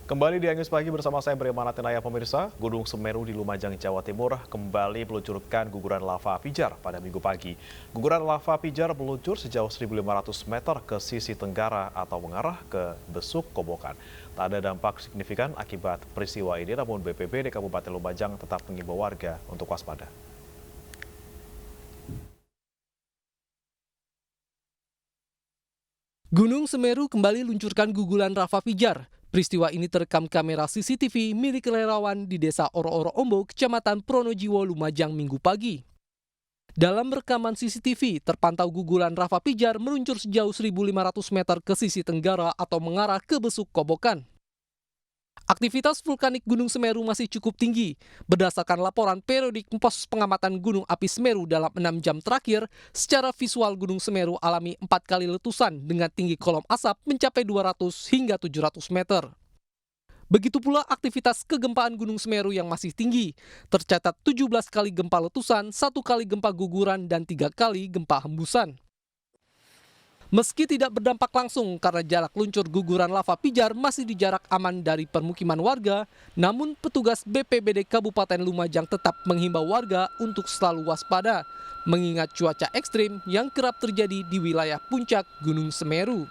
Kembali di Angus Pagi bersama saya Beri Manatinaya pemirsa. Gunung Semeru di Lumajang, Jawa Timur kembali meluncurkan guguran lava pijar pada Minggu pagi. Guguran lava pijar meluncur sejauh 1.500 meter ke sisi tenggara atau mengarah ke Besuk Kobokan. Tak ada dampak signifikan akibat peristiwa ini, namun BPBD Kabupaten Lumajang tetap mengimbau warga untuk waspada. Gunung Semeru kembali luncurkan guguran lava pijar. Peristiwa ini terekam kamera CCTV milik relawan di Desa Oro-Oro Ombo, Kecamatan Pronojiwo, Lumajang, Minggu pagi. Dalam rekaman CCTV, terpantau guguran lava pijar meluncur sejauh 1.500 meter ke sisi tenggara atau mengarah ke Besuk Kobokan. Aktivitas vulkanik Gunung Semeru masih cukup tinggi. Berdasarkan laporan periodik Pos Pengamatan Gunung Api Semeru dalam 6 jam terakhir, secara visual Gunung Semeru alami 4 kali letusan dengan tinggi kolom asap mencapai 200 hingga 700 meter. Begitu pula aktivitas kegempaan Gunung Semeru yang masih tinggi. Tercatat 17 kali gempa letusan, 1 kali gempa guguran, dan 3 kali gempa hembusan. Meski tidak berdampak langsung karena jarak luncur guguran lava pijar masih di jarak aman dari permukiman warga, namun petugas BPBD Kabupaten Lumajang tetap menghimbau warga untuk selalu waspada, mengingat cuaca ekstrim yang kerap terjadi di wilayah puncak Gunung Semeru.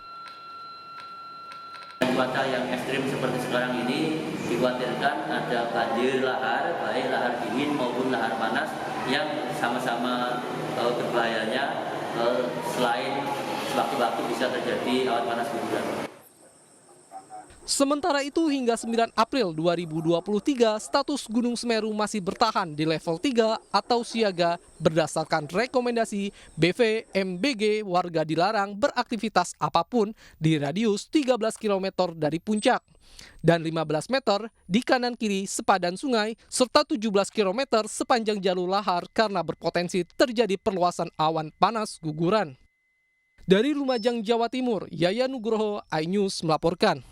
Cuaca yang ekstrim seperti sekarang ini dikhawatirkan ada banjir lahar, baik lahar dingin maupun lahar panas yang sama-sama berbahayanya selain waktu-waktu bisa terjadi awan panas guguran. Sementara itu hingga 9 April 2023 status Gunung Semeru masih bertahan di level 3 atau siaga berdasarkan rekomendasi BVMBG. Warga dilarang beraktivitas apapun di radius 13 km dari puncak dan 15 meter di kanan kiri sepadan sungai serta 17 km sepanjang jalur lahar karena berpotensi terjadi perluasan awan panas guguran. Dari Lumajang, Jawa Timur, Yaya Nugroho, iNews melaporkan.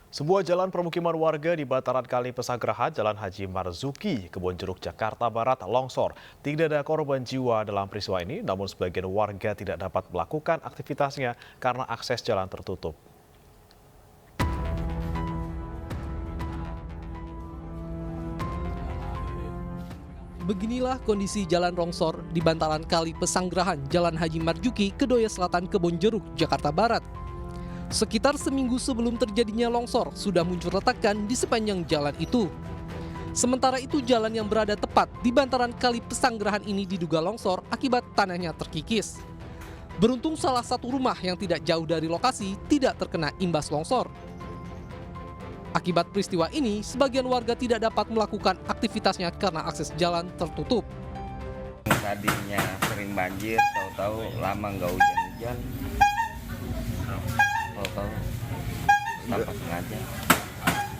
Sebuah jalan permukiman warga di bantaran Kali Pesanggerahan, Jalan Haji Marzuki, Kebonjeruk, Jakarta Barat, longsor. Tidak ada korban jiwa dalam peristiwa ini, namun sebagian warga tidak dapat melakukan aktivitasnya karena akses jalan tertutup. Beginilah kondisi jalan longsor di bantaran Kali Pesanggerahan, Jalan Haji Marzuki, Kedoya Selatan, Kebonjeruk, Jakarta Barat. Sekitar seminggu sebelum terjadinya longsor, sudah muncul retakan di sepanjang jalan itu. Sementara itu, jalan yang berada tepat di bantaran Kali Pesanggerahan ini diduga longsor akibat tanahnya terkikis. Beruntung salah satu rumah yang tidak jauh dari lokasi tidak terkena imbas longsor. Akibat peristiwa ini, sebagian warga tidak dapat melakukan aktivitasnya karena akses jalan tertutup. Tadinya sering banjir, tahu-tahu lama nggak hujan-hujan. Tahu-tahu tanpa sengaja.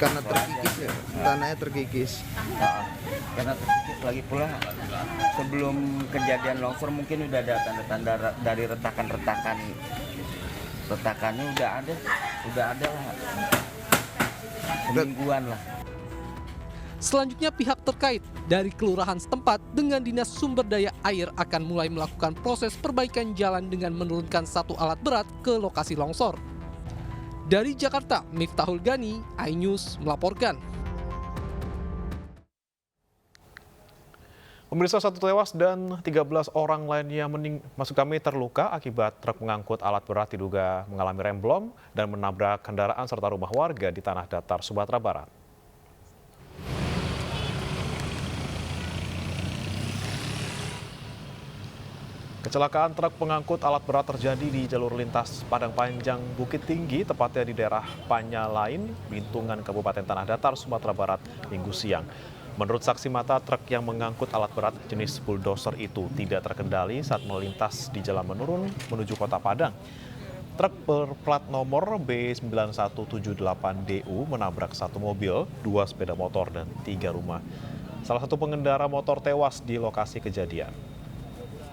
Karena terkikis ya, tanahnya terkikis. Karena terkikis lagi pula. Sebelum kejadian longsor mungkin udah ada tanda-tanda dari retakan-retakan. Retakannya udah ada lah. Semingguan lah. Selanjutnya pihak terkait dari kelurahan setempat dengan Dinas Sumber Daya Air akan mulai melakukan proses perbaikan jalan dengan menurunkan satu alat berat ke lokasi longsor. Dari Jakarta, Miftahul Gani, iNews melaporkan. Pemirsa, 1 tewas dan 13 orang lainnya terluka akibat truk mengangkut alat berat diduga mengalami remblong dan menabrak kendaraan serta rumah warga di Tanah Datar, Sumatera Barat. Kecelakaan truk pengangkut alat berat terjadi di jalur lintas Padang Panjang Bukit Tinggi, tepatnya di daerah Panyalain, Bintungan, Kabupaten Tanah Datar, Sumatera Barat, Minggu siang. Menurut saksi mata, truk yang mengangkut alat berat jenis bulldozer itu tidak terkendali saat melintas di jalan menurun menuju Kota Padang. Truk berplat nomor B9178DU menabrak 1 mobil, 2 sepeda motor, dan 3 rumah. Salah satu pengendara motor tewas di lokasi kejadian.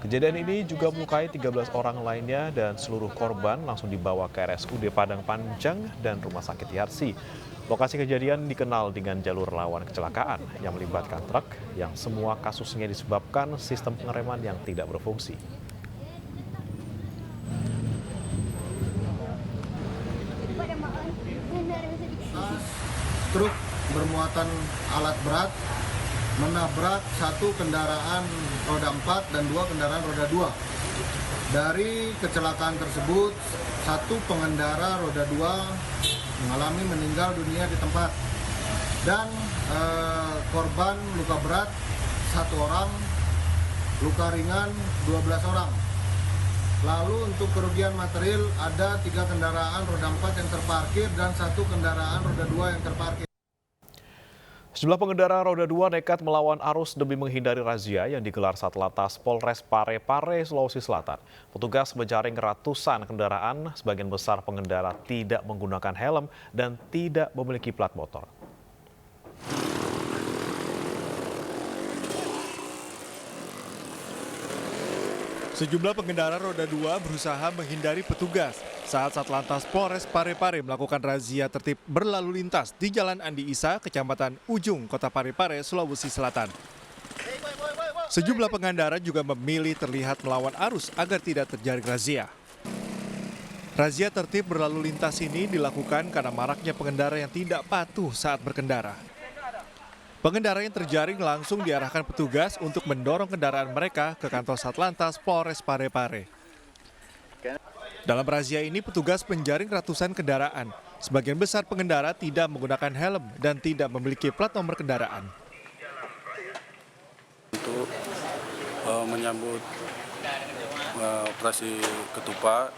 Kejadian ini juga melukai 13 orang lainnya dan seluruh korban langsung dibawa ke RSUD Padang Panjang dan Rumah Sakit Yarsi. Lokasi kejadian dikenal dengan jalur rawan kecelakaan yang melibatkan truk yang semua kasusnya disebabkan sistem pengereman yang tidak berfungsi. truk bermuatan alat berat menabrak satu kendaraan roda 4 dan 2 kendaraan roda 2. Dari kecelakaan tersebut, satu pengendara roda 2 mengalami meninggal dunia di tempat. Dan korban luka berat 1 orang, luka ringan 12 orang. Lalu untuk kerugian material ada 3 kendaraan roda 4 yang terparkir dan 1 kendaraan roda 2 yang terparkir. Sejumlah pengendara roda 2 nekat melawan arus demi menghindari razia yang digelar Satlantas Polres Parepare, Sulawesi Selatan. Petugas menjaring ratusan kendaraan, sebagian besar pengendara tidak menggunakan helm dan tidak memiliki plat motor. Sejumlah pengendara roda 2 berusaha menghindari petugas saat Satlantas Polres Parepare melakukan razia tertib berlalu lintas di Jalan Andi Isa, Kecamatan Ujung, Kota Parepare, Sulawesi Selatan. Sejumlah pengendara juga memilih terlihat melawan arus agar tidak terjaring razia. Razia tertib berlalu lintas ini dilakukan karena maraknya pengendara yang tidak patuh saat berkendara. Pengendara yang terjaring langsung diarahkan petugas untuk mendorong kendaraan mereka ke kantor Satlantas Polres Parepare. Dalam razia ini petugas menjaring ratusan kendaraan. Sebagian besar pengendara tidak menggunakan helm dan tidak memiliki plat nomor kendaraan. Untuk menyambut operasi ketupat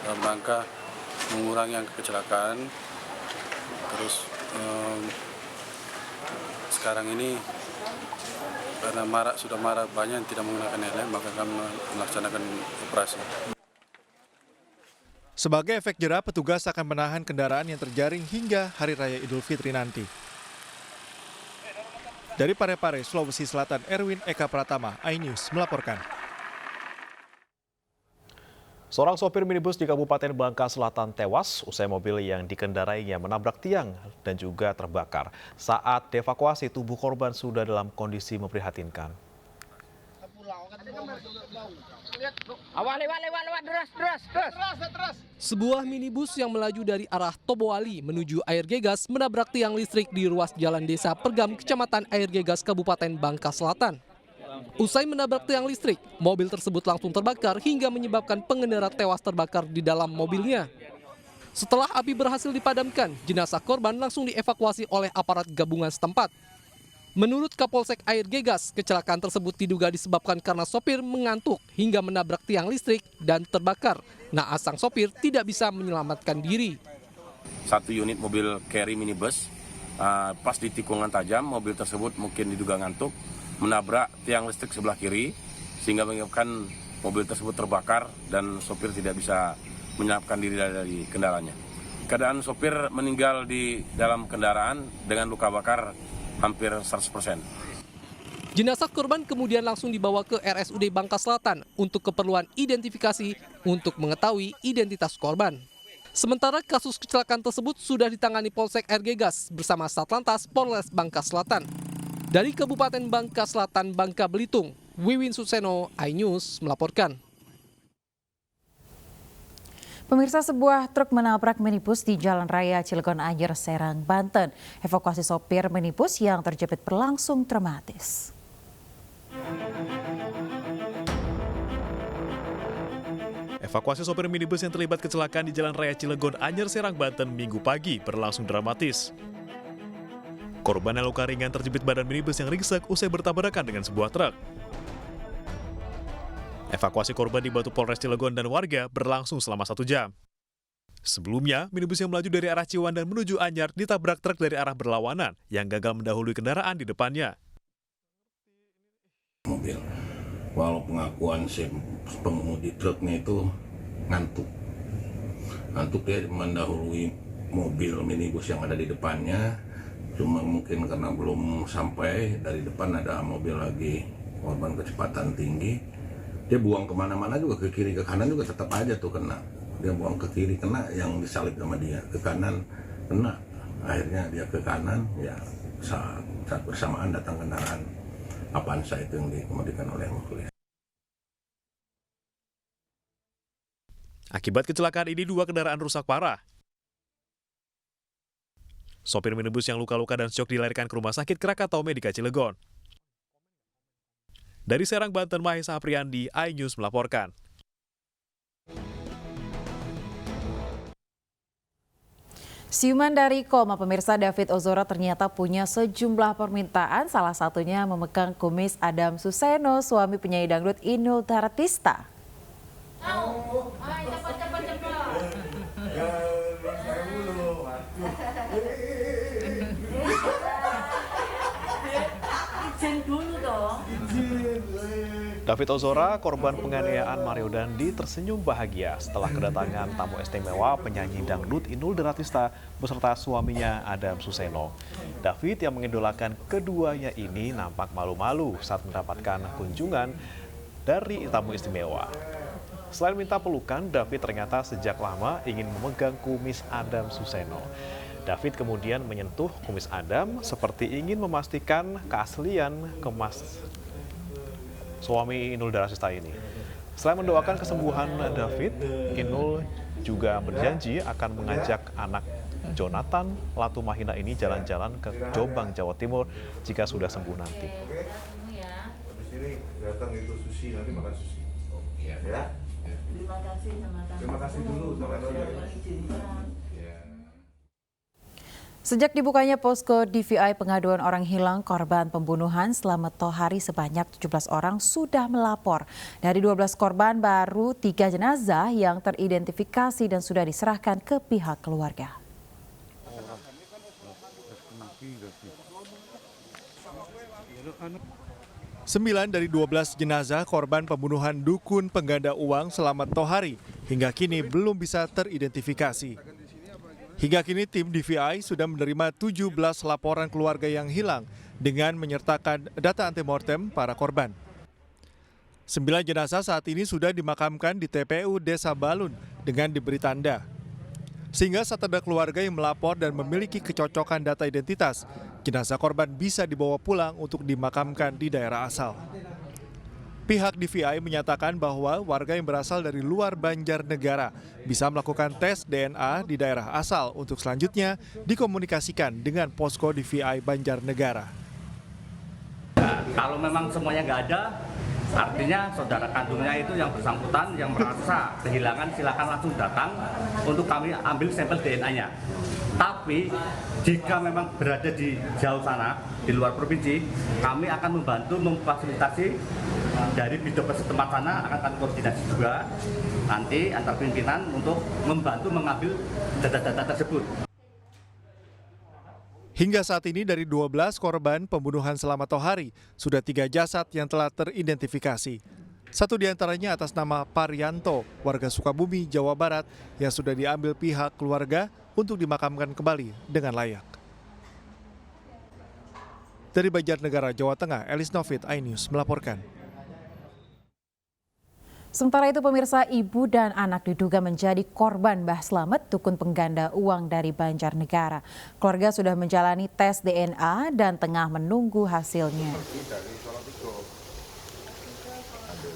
dalam rangka mengurangi angka kecelakaan, terus sekarang ini karena sudah marak banyak yang tidak menggunakan helm, maka kami melaksanakan operasi. Sebagai efek jera, petugas akan menahan kendaraan yang terjaring hingga Hari Raya Idul Fitri nanti. Dari Parepare, Sulawesi Selatan, Erwin Eka Pratama, iNews melaporkan. Seorang sopir minibus di Kabupaten Bangka Selatan tewas usai mobil yang dikendarainya menabrak tiang dan juga terbakar. Saat dievakuasi, tubuh korban sudah dalam kondisi memprihatinkan. Sebuah minibus yang melaju dari arah Toboali menuju Air Gegas menabrak tiang listrik di ruas jalan desa Pergam, Kecamatan Air Gegas, Kabupaten Bangka Selatan. Usai menabrak tiang listrik, mobil tersebut langsung terbakar hingga menyebabkan pengendara tewas terbakar di dalam mobilnya. Setelah api berhasil dipadamkan, jenazah korban langsung dievakuasi oleh aparat gabungan setempat. Menurut Kapolsek Air Gegas, kecelakaan tersebut diduga disebabkan karena sopir mengantuk hingga menabrak tiang listrik dan terbakar. Naas sang sopir tidak bisa menyelamatkan diri. Satu unit mobil carry minibus, pas di tikungan tajam, mobil tersebut mungkin diduga ngantuk, menabrak tiang listrik sebelah kiri sehingga menyebabkan mobil tersebut terbakar dan sopir tidak bisa menyelamatkan diri dari kendaraannya. Keadaan sopir meninggal di dalam kendaraan dengan luka bakar hampir 100%. Jenazah korban kemudian langsung dibawa ke RSUD Bangka Selatan untuk keperluan identifikasi untuk mengetahui identitas korban. Sementara kasus kecelakaan tersebut sudah ditangani Polsek Air Gegas bersama Satlantas Polres Bangka Selatan. Dari Kabupaten Bangka Selatan, Bangka Belitung, Wiwin Suseno, iNews melaporkan. Pemirsa, sebuah truk menabrak minibus di Jalan Raya Cilegon Anyer, Serang, Banten. Evakuasi sopir minibus yang terjepit berlangsung dramatis. Evakuasi sopir minibus yang terlibat kecelakaan di Jalan Raya Cilegon Anyer, Serang, Banten Minggu pagi berlangsung dramatis. Korban yang luka ringan terjepit badan minibus yang ringsek usai bertabrakan dengan sebuah truk. Evakuasi korban dibantu Polres Cilegon dan warga berlangsung selama 1 jam. Sebelumnya, minibus yang melaju dari arah Ciwandan menuju Anyar ditabrak truk dari arah berlawanan yang gagal mendahului kendaraan di depannya. Mobil, walau pengakuan si pengemudi truknya itu ngantuk dia mendahului mobil minibus yang ada di depannya. Cuma mungkin karena belum sampai, dari depan ada mobil lagi, korban kecepatan tinggi. Dia buang kemana-mana juga, ke kiri ke kanan juga tetap aja tuh kena. Dia buang ke kiri kena, yang disalip sama dia, ke kanan kena. Akhirnya dia ke kanan, ya saat bersamaan datang kendaraan Avanza itu yang dikemudikan oleh mobil. Akibat kecelakaan ini 2 kendaraan rusak parah. Sopir minibus yang luka-luka dan syok dilarikan ke Rumah Sakit Krakatau Medika Cilegon. Dari Serang, Banten, Mahesa Apriandi, iNews melaporkan. Siuman dari koma, pemirsa, David Ozora ternyata punya sejumlah permintaan, salah satunya memegang kumis Adam Suseno, suami penyanyi dangdut Inul Daratista. David Ozora, korban penganiayaan Mario Dandi, tersenyum bahagia setelah kedatangan tamu istimewa penyanyi dangdut Inul Daratista beserta suaminya Adam Suseno. David yang mengidolakan keduanya ini nampak malu-malu saat mendapatkan kunjungan dari tamu istimewa. Selain minta pelukan, David ternyata sejak lama ingin memegang kumis Adam Suseno. David kemudian menyentuh kumis Adam seperti ingin memastikan keaslian suami Inul Daratista ini. Selain mendoakan kesembuhan David, Inul juga berjanji akan mengajak anak Jonathan Latumahina ini jalan-jalan ke Jombang, Jawa Timur jika sudah sembuh nanti. Terima kasih dulu. Sejak dibukanya posko DVI pengaduan orang hilang korban pembunuhan Slamet Thohari, sebanyak 17 orang sudah melapor. Dari 12 korban, baru 3 jenazah yang teridentifikasi dan sudah diserahkan ke pihak keluarga. Sembilan dari 12 jenazah korban pembunuhan dukun pengganda uang Slamet Thohari hingga kini belum bisa teridentifikasi. Hingga kini tim DVI sudah menerima 17 laporan keluarga yang hilang dengan menyertakan data antemortem para korban. 9 jenazah saat ini sudah dimakamkan di TPU Desa Balun dengan diberi tanda. Sehingga saat ada keluarga yang melapor dan memiliki kecocokan data identitas, jenazah korban bisa dibawa pulang untuk dimakamkan di daerah asal. Pihak DVI menyatakan bahwa warga yang berasal dari luar Banjarnegara bisa melakukan tes DNA di daerah asal untuk selanjutnya dikomunikasikan dengan posko DVI Banjarnegara. Kalau memang semuanya nggak ada, artinya saudara kandungnya itu yang bersangkutan yang merasa kehilangan, silakan langsung datang untuk kami ambil sampel DNA-nya. Tapi jika memang berada di jauh sana, di luar provinsi, kami akan membantu memfasilitasi dari bidokes setempat sana, akan kami koordinasi juga nanti antar pimpinan untuk membantu mengambil data-data tersebut. Hingga saat ini dari 12 korban pembunuhan Slamet Thohari, sudah 3 jasad yang telah teridentifikasi. Satu diantaranya atas nama Parianto, warga Sukabumi, Jawa Barat, yang sudah diambil pihak keluarga untuk dimakamkan kembali dengan layak. Dari Banjarnegara, Jawa Tengah, Elis Novit, iNews melaporkan. Sementara itu, pemirsa, ibu dan anak diduga menjadi korban Mbah Slamet, dukun pengganda uang dari Banjarnegara. Keluarga sudah menjalani tes DNA dan tengah menunggu hasilnya.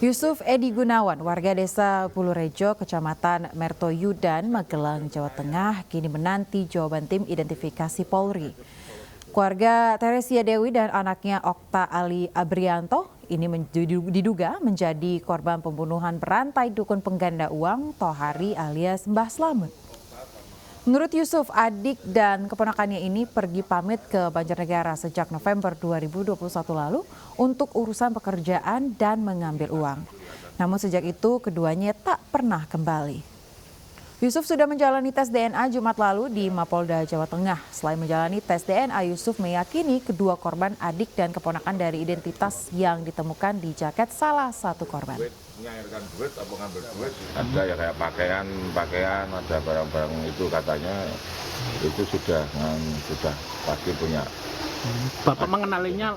Yusuf Edi Gunawan, warga desa Bulurejo, Kecamatan Mertoyudan, Magelang, Jawa Tengah, kini menanti jawaban tim identifikasi Polri. Keluarga Teresia Dewi dan anaknya Okta Ali Abrianto ini diduga menjadi korban pembunuhan berantai dukun pengganda uang Thohari alias Mbah Slamet. Menurut Yusuf, adik dan keponakannya ini pergi pamit ke Banjarnegara sejak November 2021 lalu untuk urusan pekerjaan dan mengambil uang. Namun sejak itu keduanya tak pernah kembali. Yusuf sudah menjalani tes DNA Jumat lalu di Mapolda Jawa Tengah. Selain menjalani tes DNA, Yusuf meyakini kedua korban adik dan keponakan dari identitas yang ditemukan di jaket salah satu korban. Menyairkan duit atau ngambil duit, ada ya kayak pakaian, ada barang-barang itu katanya itu sudah pasti punya. Bapak mengenalinya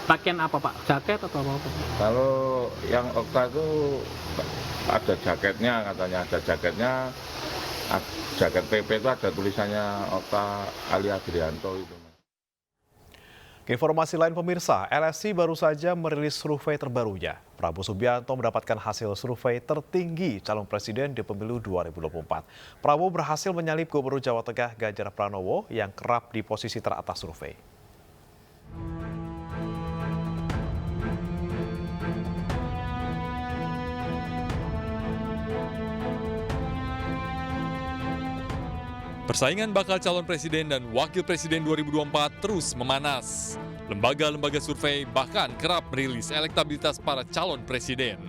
pakaian apa, Pak? Jaket atau apa? Kalau yang Okta itu ada jaketnya, katanya ada jaketnya, jaket PP itu ada tulisannya Okta Ali Adrianto itu. Informasi lain, pemirsa, LSI baru saja merilis survei terbarunya. Prabowo Subianto mendapatkan hasil survei tertinggi calon presiden di pemilu 2024. Prabowo berhasil menyalip Gubernur Jawa Tengah Ganjar Pranowo yang kerap di posisi teratas survei. Persaingan bakal calon presiden dan wakil presiden 2024 terus memanas. Lembaga-lembaga survei bahkan kerap merilis elektabilitas para calon presiden.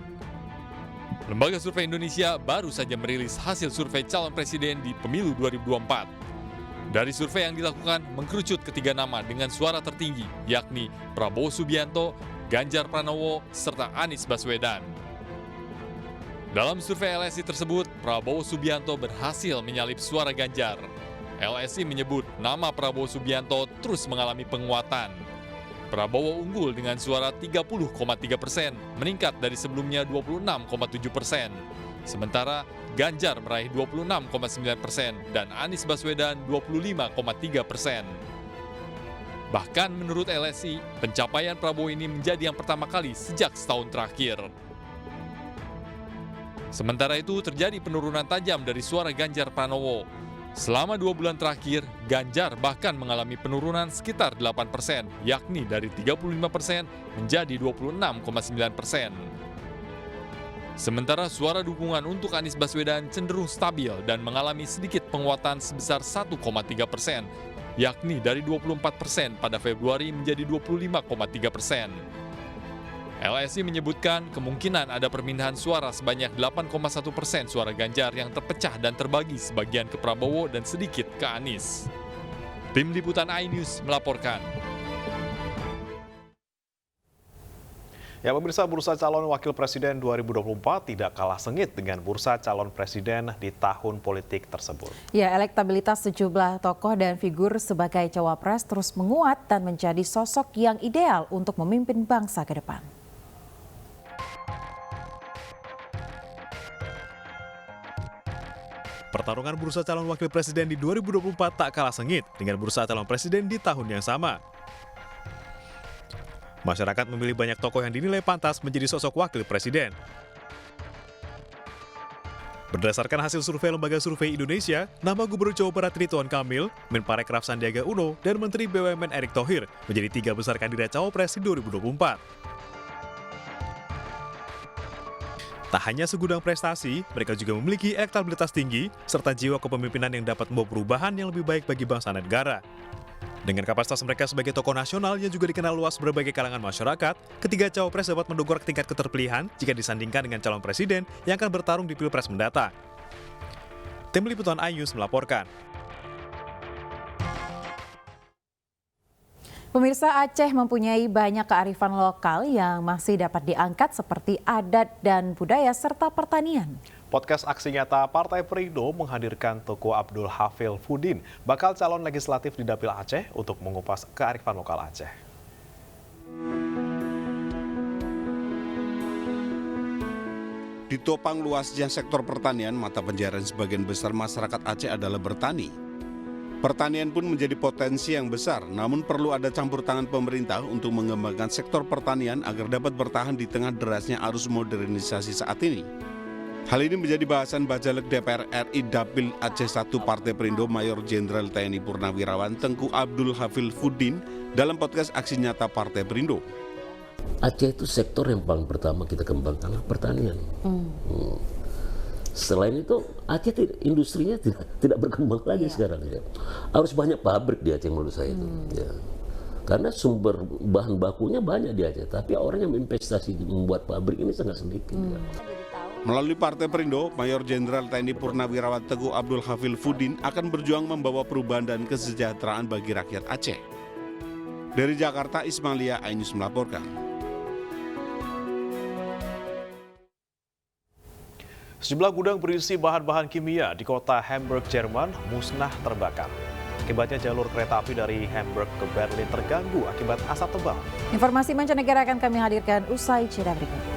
Lembaga Survei Indonesia baru saja merilis hasil survei calon presiden di pemilu 2024. Dari survei yang dilakukan mengkerucut ketiga nama dengan suara tertinggi, yakni Prabowo Subianto, Ganjar Pranowo, serta Anies Baswedan. Dalam survei LSI tersebut, Prabowo Subianto berhasil menyalip suara Ganjar. LSI menyebut nama Prabowo Subianto terus mengalami penguatan. Prabowo unggul dengan suara 30,3%, meningkat dari sebelumnya 26,7%. Sementara Ganjar meraih 26,9% dan Anies Baswedan 25,3%. Bahkan menurut LSI, pencapaian Prabowo ini menjadi yang pertama kali sejak setahun terakhir. Sementara itu terjadi penurunan tajam dari suara Ganjar Pranowo. Selama 2 bulan terakhir, Ganjar bahkan mengalami penurunan sekitar 8%, yakni dari 35% menjadi 26,9%. Sementara suara dukungan untuk Anies Baswedan cenderung stabil dan mengalami sedikit penguatan sebesar 1,3%, yakni dari 24% pada Februari menjadi 25,3%. LSI menyebutkan kemungkinan ada permindahan suara sebanyak 8,1% suara Ganjar yang terpecah dan terbagi sebagian ke Prabowo dan sedikit ke Anies. Tim Liputan iNews melaporkan. Ya pemirsa, bursa calon wakil presiden 2024 tidak kalah sengit dengan bursa calon presiden di tahun politik tersebut. Ya, elektabilitas sejumlah tokoh dan figur sebagai cawapres terus menguat dan menjadi sosok yang ideal untuk memimpin bangsa ke depan. Pertarungan bursa calon wakil presiden di 2024 tak kalah sengit dengan bursa calon presiden di tahun yang sama. Masyarakat memilih banyak tokoh yang dinilai pantas menjadi sosok wakil presiden. Berdasarkan hasil survei Lembaga Survei Indonesia, nama Gubernur Jawa Barat Ridwan Kamil, Menparekraf Sandiaga Uno, dan Menteri BUMN Erick Thohir menjadi 3 besar kandidat cawapres di 2024. Tak hanya segudang prestasi, mereka juga memiliki elektabilitas tinggi serta jiwa kepemimpinan yang dapat membawa perubahan yang lebih baik bagi bangsa dan negara. Dengan kapasitas mereka sebagai tokoh nasional yang juga dikenal luas berbagai kalangan masyarakat, ketiga cawapres dapat mendongkrak tingkat keterpilihan jika disandingkan dengan calon presiden yang akan bertarung di Pilpres mendatang. Tim Liputan iNews melaporkan. Pemirsa, Aceh mempunyai banyak kearifan lokal yang masih dapat diangkat seperti adat dan budaya serta pertanian. Podcast Aksi Nyata Partai Perindo menghadirkan Teuku Abdul Hafil Fudin, bakal calon legislatif di Dapil Aceh untuk mengupas kearifan lokal Aceh. Ditopang luasnya sektor pertanian, mata pencaharian sebagian besar masyarakat Aceh adalah bertani. Pertanian pun menjadi potensi yang besar, namun perlu ada campur tangan pemerintah untuk mengembangkan sektor pertanian agar dapat bertahan di tengah derasnya arus modernisasi saat ini. Hal ini menjadi bahasan Bacalek DPR RI Dapil Aceh 1 Partai Perindo Mayor Jenderal TNI Purnawirawan Teuku Abdul Hafil Fudin dalam podcast Aksi Nyata Partai Perindo. Aceh itu sektor yang paling pertama kita kembangkan pertanian. Selain itu Aceh industrinya tidak berkembang lagi sekarang. Ya. Harus banyak pabrik di Aceh menurut saya itu. Ya. Karena sumber bahan bakunya banyak di Aceh, tapi orang yang investasi membuat pabrik ini sangat sedikit. Ya. Melalui Partai Perindo, Mayor Jenderal TNI Purnawirawan Teuku Abdul Hafil Fudin akan berjuang membawa perubahan dan kesejahteraan bagi rakyat Aceh. Dari Jakarta, Ismailia iNews melaporkan. Sejumlah gudang berisi bahan-bahan kimia di kota Hamburg, Jerman musnah terbakar. Akibatnya jalur kereta api dari Hamburg ke Berlin terganggu akibat asap tebal. Informasi mancanegara akan kami hadirkan usai jeda berikut.